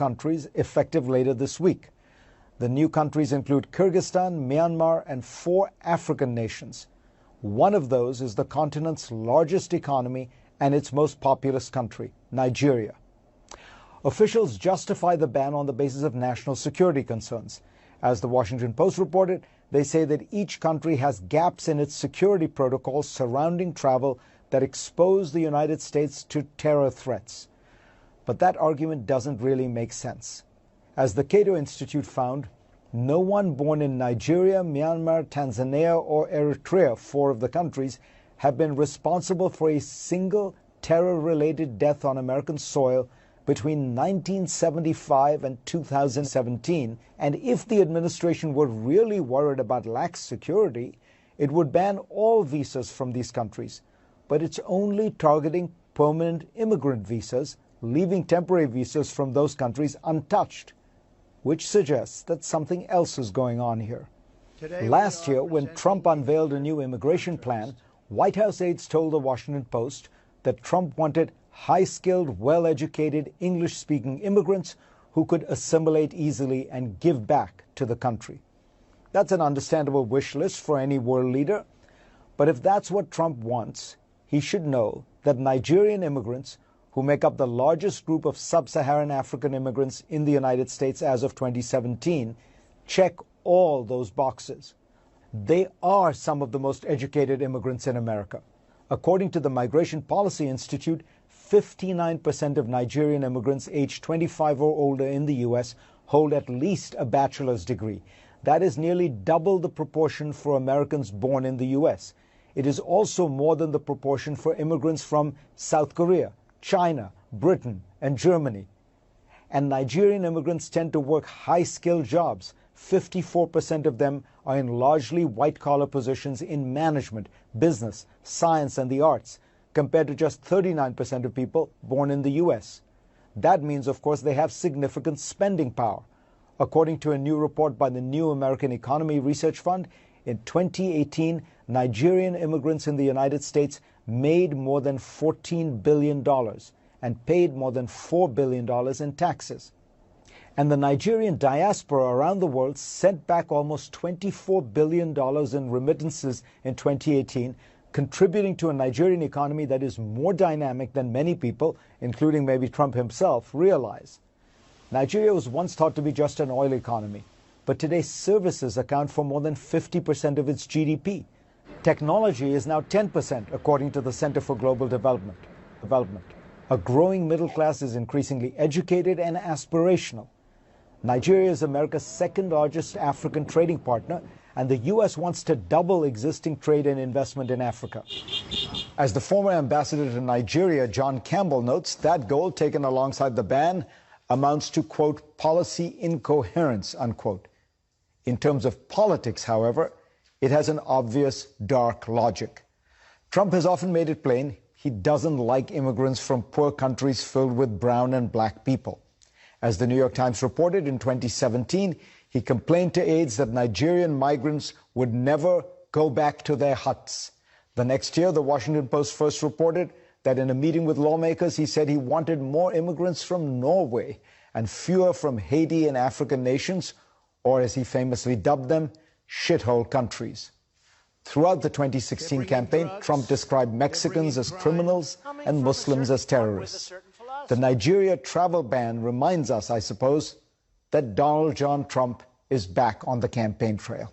countries effective later this week. The new countries include Kyrgyzstan, Myanmar, and 4 African nations. One of those is the continent's largest economy and its most populous country, Nigeria. Officials justify the ban on the basis of national security concerns. As the Washington Post reported, they say that each country has gaps in its security protocols surrounding travel that expose the United States to terror threats. But that argument doesn't really make sense. As the Cato Institute found, no one born in Nigeria, Myanmar, Tanzania, or Eritrea, 4 of the countries, have been responsible for a single terror-related death on American soil between 1975 and 2017. And if the administration were really worried about lax security, it would ban all visas from these countries. But it's only targeting permanent immigrant visas, leaving temporary visas from those countries untouched, which suggests that something else is going on here. Last year, when Trump unveiled a new immigration plan, White House aides told the Washington Post that Trump wanted high-skilled, well-educated, English-speaking immigrants who could assimilate easily and give back to the country. That's an understandable wish list for any world leader. But if that's what Trump wants, he should know that Nigerian immigrants, who make up the largest group of sub-Saharan African immigrants in the United States as of 2017, check all those boxes. They are some of the most educated immigrants in America. According to the Migration Policy Institute, 59% of Nigerian immigrants aged 25 or older in the U.S. hold at least a bachelor's degree. That is nearly double the proportion for Americans born in the U.S. It is also more than the proportion for immigrants from South Korea, China, Britain, and Germany. And Nigerian immigrants tend to work high-skilled jobs. 54% of them are in largely white-collar positions in management, business, science, and the arts, compared to just 39% of people born in the U.S. That means, of course, they have significant spending power. According to a new report by the New American Economy Research Fund, in 2018, Nigerian immigrants in the United States made more than $14 billion and paid more than $4 billion in taxes. And the Nigerian diaspora around the world sent back almost $24 billion in remittances in 2018, contributing to a Nigerian economy that is more dynamic than many people, including maybe Trump himself, realize. Nigeria was once thought to be just an oil economy, but today services account for more than 50% of its GDP. Technology is now 10%, according to the Center for Global Development. A growing middle class is increasingly educated and aspirational. Nigeria is America's second largest African trading partner, and the U.S. wants to double existing trade and investment in Africa. As the former ambassador to Nigeria, John Campbell, notes, that goal, taken alongside the ban, amounts to, quote, policy incoherence, unquote. In terms of politics, however, it has an obvious dark logic. Trump has often made it plain he doesn't like immigrants from poor countries filled with brown and black people. As the New York Times reported in 2017, he complained to aides that Nigerian migrants would never go back to their huts. The next year, the Washington Post first reported that in a meeting with lawmakers, he said he wanted more immigrants from Norway and fewer from Haiti and African nations, or as he famously dubbed them, shithole countries. Throughout the 2016 campaign, Trump described Mexicans as criminals and Muslims as terrorists. The Nigeria travel ban reminds us, I suppose, that Donald John Trump is back on the campaign trail.